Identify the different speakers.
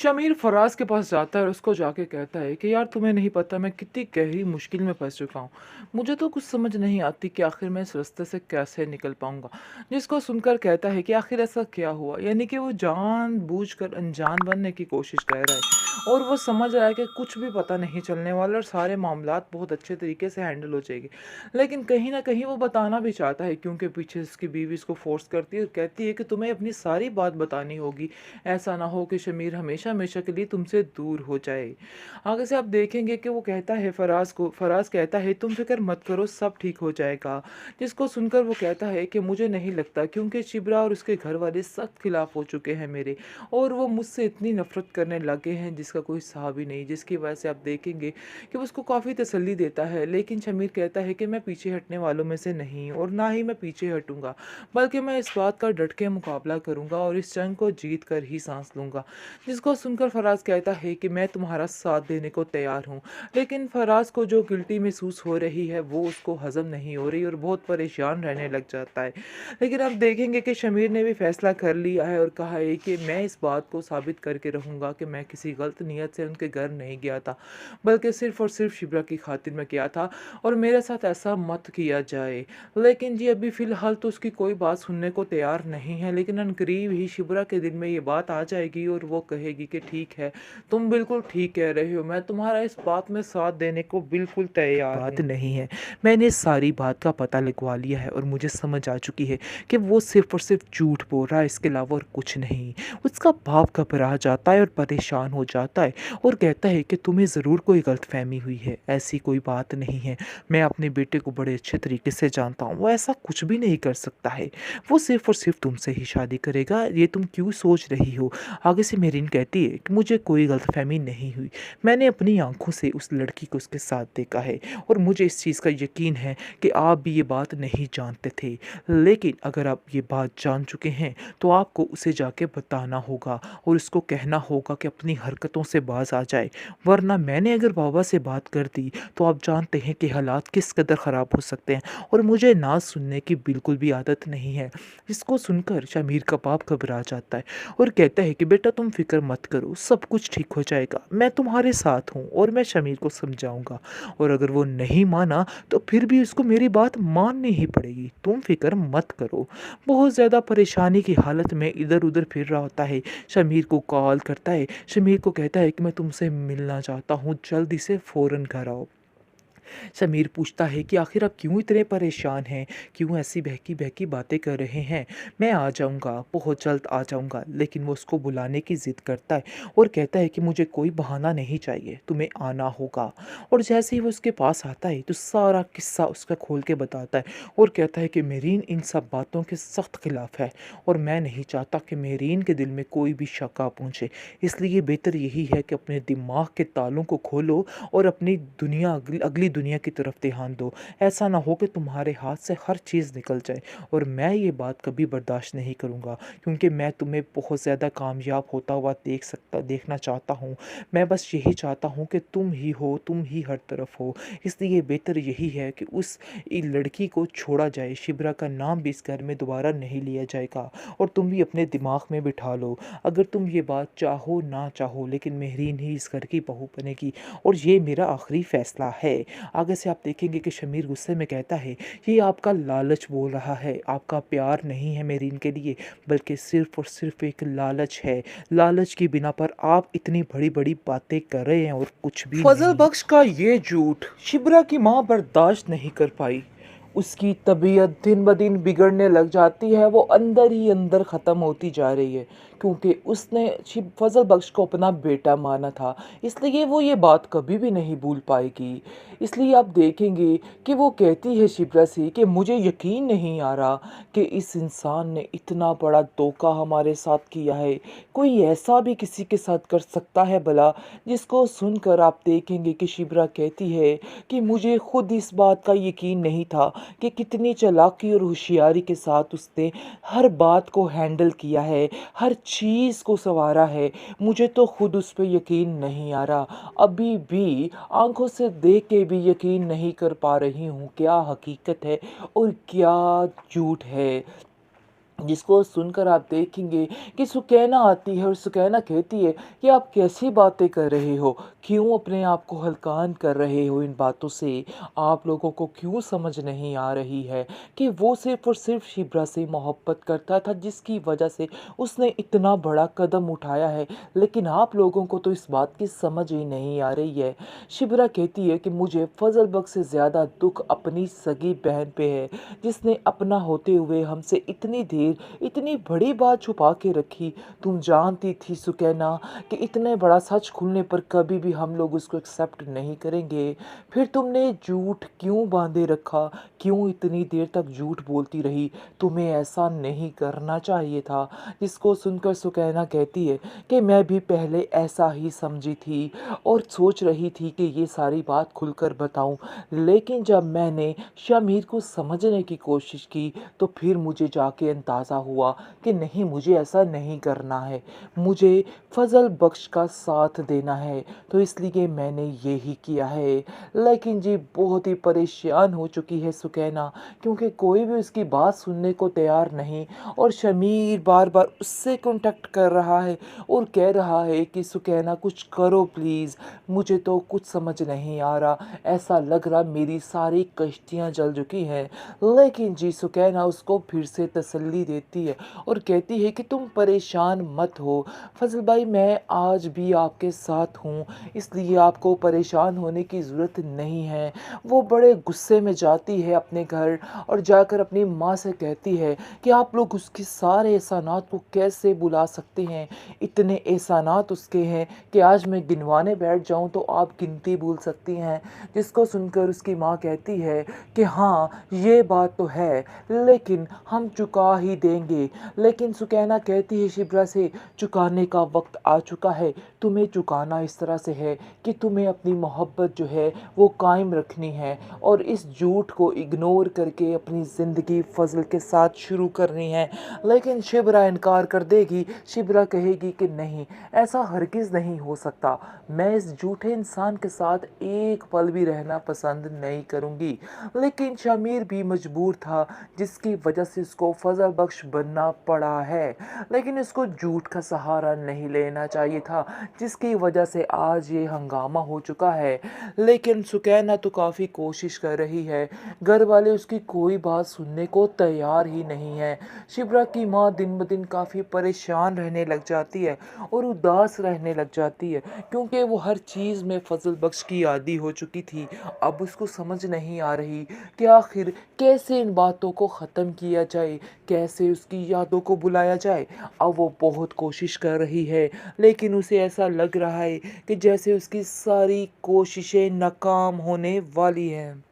Speaker 1: शमीर फराज के पास जाता है और उसको जाके कहता है कि यार तुम्हें नहीं पता मैं कितनी गहरी मुश्किल में फंस चुका हूँ। मुझे तो कुछ समझ नहीं आती कि आखिर मैं इस रास्ते से कैसे निकल पाऊंगा। जिसको सुनकर कहता है कि आखिर ऐसा क्या हुआ, यानी कि वो जानबूझकर अनजान बनने की कोशिश कर रहा है और वो समझ रहा है कि कुछ भी पता नहीं चलने वाला और सारे मामलात बहुत अच्छे तरीके से हैंडल हो जाएगी। लेकिन कहीं ना कहीं वो बताना भी चाहता है, क्योंकि पीछे उसकी बीवी इसको फोर्स करती है और कहती है कि तुम्हें अपनी सारी बात बतानी होगी। ऐसा ना हो कि शमीर हमेशा हमेशा के लिए तुमसे दूर हो जाए। आगे से आप देखेंगे कि वो कहता है फराज कहता है तुम फिक्र मत करो, सब ठीक हो जाएगा। जिसको सुनकर वो कहता है कि मुझे नहीं लगता, क्योंकि शिब्रा और उसके घर वाले सख्त खिलाफ हो चुके हैं मेरे, और वो मुझसे इतनी नफरत करने लगे हैं जिसका कोई हिसाब ही नहीं। जिसकी वजह से आप देखेंगे कि वो उसको काफ़ी तसल्ली देता है, लेकिन शमीर कहता है कि मैं पीछे हटने वालों में से नहीं और ना ही मैं पीछे हटूंगा, बल्कि मैं इस बात का डट के मुकाबला करूंगा और इस जंग को जीत कर ही सांस लूंगा। जिसको सुनकर फराज कहता है कि मैं तुम्हारा साथ देने को तैयार हूँ। लेकिन फराज को जो गिल्टी महसूस हो रही है वो उसको हजम नहीं हो रही और बहुत परेशान रहने लग जाता है। लेकिन आप देखेंगे कि शमीर ने भी फैसला कर लिया है और कहा है कि मैं इस बात को साबित करके रहूंगा कि मैं किसी गलत नीयत से उनके घर नहीं गया था, बल्कि सिर्फ और सिर्फ शिब्रा की खातिर मैं किया था, और मेरे साथ ऐसा मत किया जाए। लेकिन जी अभी फ़िलहाल तो उसकी कोई बात सुनने को तैयार नहीं है, लेकिन अनकरीब ही शिबरा के दिल में ये बात आ जाएगी और वो कहेगी कि ठीक है, तुम बिल्कुल ठीक कह रहे हो, मैं तुम्हारा इस बात में साथ देने को बिल्कुल तैयार बात हूँ। नहीं है, मैंने सारी बात का पता लगवा लिया है और मुझे समझ आ चुकी है कि वो सिर्फ और सिर्फ झूठ बोल रहा है, इसके अलावा और कुछ नहीं। उसका बाप घबरा जाता है और परेशान हो जाता है और कहता है कि तुम्हें ज़रूर कोई गलतफहमी हुई है, ऐसी कोई बात नहीं है। मैं अपने बेटे को बड़े अच्छे तरीके से जानता हूँ, वो ऐसा कुछ भी नहीं कर सकता है। वो सिर्फ़ और सिर्फ़ तुमसे ही शादी करेगा, ये तुम क्यों सोच रही हो? आगे से मेरीन कहती है कि मुझे कोई गलतफ़हमी नहीं हुई। मैंने अपनी आँखों से उस लड़की को उसके साथ देखा है और मुझे इस चीज़ का यकीन है कि आप भी ये बात नहीं जानते थे। लेकिन अगर आप ये बात जान चुके हैं, तो आपको उसे जाके बताना होगा और उसको कहना होगा कि अपनी हरकतों से बाज़ आ जाए। वरना मैंने अगर बाबा से बात कर दी, तो आप जानते हैं कि हालात किस कदर ख़राब हो सकते हैं, और मुझे ना सुनने की बिल्कुल भी आदत नहीं है। इसको सुनकर शमीर का बाप घबरा जाता है और कहता है कि बेटा तुम फिक्र मत करो, सब कुछ ठीक हो जाएगा, मैं तुम्हारे साथ हूँ और मैं शमीर को समझाऊंगा, और अगर वो नहीं माना तो फिर भी उसको मेरी बात माननी ही पड़ेगी, तुम फिक्र मत करो। बहुत ज़्यादा परेशानी की हालत में इधर उधर फिर रहा होता है। शमीर को कॉल करता है, शमीर को कहता है कि मैं तुमसे मिलना चाहता हूँ, जल्दी से फ़ौरन घर आओ। समीर पूछता है कि आखिर आप क्यों इतने परेशान हैं, क्यों ऐसी बहकी बहकी बातें कर रहे हैं? मैं आ जाऊँगा, बहुत जल्द आ जाऊँगा। लेकिन वो उसको बुलाने की ज़िद करता है और कहता है कि मुझे कोई बहाना नहीं चाहिए, तुम्हें आना होगा। और जैसे ही वो उसके पास आता है तो सारा किस्सा उसका खोल के बताता है और कहता है कि मेरीन इन सब बातों के सख्त खिलाफ है और मैं नहीं चाहता कि मेरीन के दिल में कोई भी शक आ पहुँचे। इसलिए बेहतर यही है कि अपने दिमाग के तालों को खोलो और अपनी अगली दुनिया की तरफ ध्यान दो। ऐसा ना हो कि तुम्हारे हाथ से हर चीज़ निकल जाए, और मैं ये बात कभी बर्दाश्त नहीं करूँगा, क्योंकि मैं तुम्हें बहुत ज़्यादा कामयाब होता हुआ देखना चाहता हूँ। मैं बस यही चाहता हूँ कि तुम ही हो, तुम ही हर तरफ हो। इसलिए बेहतर यही है कि उस लड़की को छोड़ा जाए, शिब्रा का नाम भी इस घर में दोबारा नहीं लिया जाएगा, और तुम भी अपने दिमाग में बिठा लो, अगर तुम ये बात चाहो ना चाहो, लेकिन मेहरीन ही इस घर की बहू बनेगी और ये मेरा आखिरी फ़ैसला है। आगे से आप देखेंगे कि शमीर गुस्से में कहता है, ये आपका लालच बोल रहा है, आपका प्यार नहीं है मेरीन के लिए, बल्कि सिर्फ़ और सिर्फ़ एक लालच है। लालच की बिना पर आप इतनी बड़ी-बड़ी बातें कर रहे हैं और कुछ भी फजल नहीं। बख्श का ये झूठ शिबरा की माँ बर्दाश्त नहीं कर पाई। उसकी तबीयत दिन ब दिन बिगड़ने लग जाती है, वो अंदर ही अंदर ख़त्म होती जा रही है, क्योंकि उसने फजल बख्श को अपना बेटा माना था। इसलिए वो ये बात कभी भी नहीं भूल पाएगी। इसलिए आप देखेंगे कि वो कहती है शिप्रा से कि मुझे यकीन नहीं आ रहा कि इस इंसान ने इतना बड़ा धोखा हमारे साथ किया है। कोई ऐसा भी किसी के साथ कर सकता है भला? जिसको सुनकर आप देखेंगे कि शिप्रा कहती है कि मुझे खुद इस बात का यकीन नहीं था कि कितनी चालाकी और होशियारी के साथ उसने हर बात को हैंडल किया है, हर चीज़ को संवारा है। मुझे तो खुद उस पे यकीन नहीं आ रहा। अभी भी आँखों से देख के भी यकीन नहीं कर पा रही हूँ क्या हकीकत है और क्या झूठ है। जिसको सुनकर आप देखेंगे कि सुकैना आती है और सुकैना कहती है कि आप कैसी बातें कर रहे हो? क्यों अपने आप को हल्कान कर रहे हो इन बातों से? आप लोगों को क्यों समझ नहीं आ रही है कि वो सिर्फ़ और सिर्फ़ शिब्रा से मोहब्बत करता था जिसकी वजह से उसने इतना बड़ा कदम उठाया है। लेकिन आप लोगों को तो इस बात की समझ ही नहीं आ रही है। शिब्रा कहती है कि मुझे फ़ज़ल बख्श से ज़्यादा दुःख अपनी सगी बहन पे है, जिसने अपना होते हुए हमसे इतनी देर इतनी बड़ी बात छुपा के रखी। तुम जानती थी सुकैना कि इतने बड़ा सच खुलने पर कभी भी हम लोग उसको एक्सेप्ट नहीं करेंगे। फिर तुमने झूठ क्यों बांधे रखा? क्यों इतनी देर तक झूठ बोलती रही? तुम्हें ऐसा नहीं करना चाहिए था। जिसको सुनकर सुकैना कहती है कि मैं भी पहले ऐसा ही समझी थी और सोच रही थी कि ये सारी बात खुलकर बताऊं, लेकिन जब मैंने शमीर को समझने की कोशिश की तो फिर मुझे जाके अंदाज़ा हुआ कि नहीं, मुझे ऐसा नहीं करना है, मुझे फ़ज़ल बख्श का साथ देना है, तो इसलिए मैंने यही किया है। लेकिन जी बहुत ही परेशान हो चुकी है सुकैना, क्योंकि कोई भी उसकी बात सुनने को तैयार नहीं और शमीर बार बार उससे कॉन्टेक्ट कर रहा है और कह रहा है कि सुकैना कुछ करो प्लीज़, मुझे तो कुछ समझ नहीं आ रहा, ऐसा लग रहा मेरी सारी कश्तियाँ जल चुकी हैं। लेकिन जी सुकैना उसको फिर से तसल्ली देती है और कहती है कि तुम परेशान मत हो फजल भाई, मैं आज भी आपके साथ हूँ, इसलिए आपको परेशान होने की ज़रूरत नहीं है। वो बड़े गुस्से में जाती है अपने घर और जाकर अपनी माँ से कहती है कि आप लोग उसके सारे एहसानात को कैसे भुला सकते हैं? इतने एहसानात उसके हैं कि आज मैं गिनवाने बैठ जाऊँ तो आप गिनती भूल सकती हैं। जिसको सुनकर उसकी माँ कहती है कि हाँ, ये बात तो है, लेकिन हम चुका ही देंगे। लेकिन सुकैना कहती है शिब्रा से, चुकाने का वक़्त आ चुका है। तुम्हें चुकाना इस तरह से है कि तुम्हें अपनी मोहब्बत जो है वो कायम रखनी है और इस झूठ को इग्नोर करके अपनी ज़िंदगी फ़ज़ल के साथ शुरू करनी है। लेकिन शिब्रा इनकार कर देगी। शिब्रा कहेगी कि नहीं, ऐसा हरगिज़ नहीं हो सकता। मैं इस झूठे इंसान के साथ एक पल भी रहना पसंद नहीं करूँगी। लेकिन शमीर भी मजबूर था, जिसकी वजह से उसको फ़ज़ल बख्श बनना पड़ा है। लेकिन इसको झूठ का सहारा नहीं लेना चाहिए था, जिसकी वजह से आज ये हंगामा हो चुका है। लेकिन सुकैना तो काफ़ी कोशिश कर रही है, घर वाले उसकी कोई बात सुनने को तैयार ही नहीं है। शिप्रा की माँ दिन ब दिन काफ़ी परेशान रहने लग जाती है और उदास रहने लग जाती है, क्योंकि वो हर चीज़ में फजल बख्श की आदी हो चुकी थी। अब उसको समझ नहीं आ रही कि आखिर कैसे इन बातों को ख़त्म किया जाए, कैसे उसकी यादों को बुलाया जाए। अब वो बहुत कोशिश कर रही है, लेकिन उसे ऐसा लग रहा है कि जैसे उसकी सारी कोशिशें नाकाम होने वाली हैं।